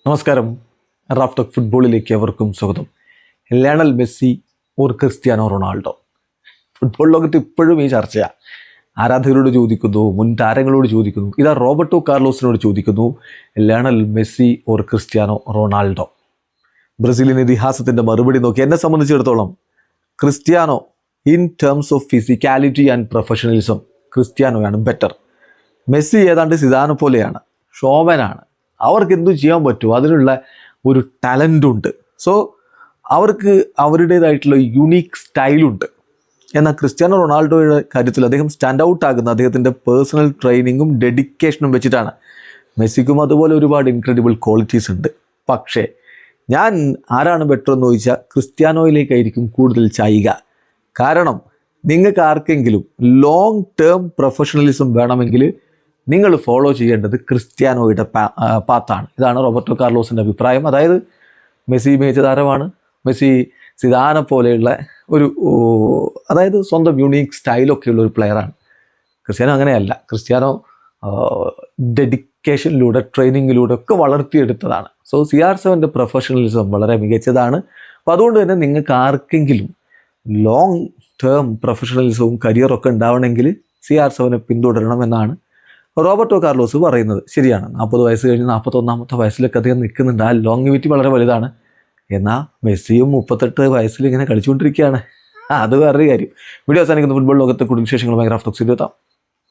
നമസ്കാരം. Raf talk ഫുട്ബോളിലേക്ക് അവർക്കും സ്വാഗതം. Lionel Messi or Cristiano Ronaldo? Football ലോകത്ത് ഇപ്പോഴും ഈ ചർച്ചയാണ്. ആരാധകരോട് ചോദിക്കുന്നു, മുൻ താരങ്ങളോട് ചോദിക്കുന്നു, ഇതാ റോബർട്ടോ കാർലോസിനോട് ചോദിക്കുന്നു, Lionel Messi or Cristiano Ronaldo? Brazilian ഇതിഹാസത്തിൻ്റെ മറുപടി നോക്കി എന്നെ സംബന്ധിച്ചിടത്തോളം Cristiano in terms of physicality and professionalism ക്രിസ്ത്യാനോയാണ് ബെറ്റർ. മെസ്സി ഏതാണ്ട് സിദാനെ പോലെയാണ്, ഷോമനാണ്. അവർക്ക് എന്തും ചെയ്യാൻ പറ്റും, അതിനുള്ള ഒരു ടാലൻ്റുണ്ട്. സോ അവർക്ക് അവരുടേതായിട്ടുള്ള യുണീക്ക് സ്റ്റൈലുണ്ട്. എന്നാൽ ക്രിസ്ത്യാനോ റൊണാൾഡോയുടെ കാര്യത്തിൽ അദ്ദേഹം സ്റ്റാൻഡ് ഔട്ട് ആകുന്ന അദ്ദേഹത്തിൻ്റെ പേഴ്സണൽ ട്രെയിനിങ്ങും ഡെഡിക്കേഷനും വെച്ചിട്ടാണ്. മെസ്സിക്കും അതുപോലെ ഒരുപാട് ഇൻക്രെഡിബിൾ ക്വാളിറ്റീസ് ഉണ്ട്. പക്ഷേ ഞാൻ ആരാണ് ബെറ്റർ എന്ന് ചോദിച്ചാൽ ക്രിസ്ത്യാനോയിലേക്കായിരിക്കും കൂടുതൽ ചായുക. കാരണം നിങ്ങൾക്ക് ആർക്കെങ്കിലും ലോങ് ടേം പ്രൊഫഷണലിസം വേണമെങ്കിൽ നിങ്ങൾ ഫോളോ ചെയ്യേണ്ടത് ക്രിസ്ത്യാനോയുടെ പാത്താണ്. ഇതാണ് റോബർട്ടോ കാർലോസിൻ്റെ അഭിപ്രായം. അതായത് മെസ്സി മികച്ച താരമാണ്, മെസ്സി സിദാനെ പോലെയുള്ള ഒരു അതായത് സ്വന്തം യുണീക്ക് സ്റ്റൈലൊക്കെ ഉള്ള ഒരു പ്ലെയറാണ്. ക്രിസ്ത്യാനോ അങ്ങനെയല്ല. ക്രിസ്ത്യാനോ ഡെഡിക്കേഷനിലൂടെ ട്രെയിനിങ്ങിലൂടെ ഒക്കെ വളർത്തിയെടുത്തതാണ്. സോ CR7 പ്രൊഫഷണലിസം വളരെ മികച്ചതാണ്. അപ്പോൾ അതുകൊണ്ട് തന്നെ നിങ്ങൾക്ക് ആർക്കെങ്കിലും ലോങ് ടേം പ്രൊഫഷണലിസവും കരിയറൊക്കെ ഉണ്ടാവണമെങ്കിൽ CR7 പിന്തുടരണമെന്നാണ് റോബർട്ടോ കാർലോസ് പറയുന്നത്. ശരിയാണ്, 40 വയസ്സ് കഴിഞ്ഞ് 41ാമത്തെ വയസ്സിലൊക്കെ അദ്ദേഹം നിൽക്കുന്നുണ്ട്. ആ ലോങ്ങിവിറ്റി വളരെ വലുതാണ്. എന്നാൽ മെസ്സിയും 38 വയസ്സിൽ ഇങ്ങനെ കളിച്ചുകൊണ്ടിരിക്കുകയാണ്. അത് വേറൊരു കാര്യം. വീഡിയോ അവസാനിക്കുന്ന ഫുട്ബോൾ ലോകത്തെ കൂടുതൽ വിശേഷങ്ങളുമായി റാഫ് ടോക്സിൽ എത്താം.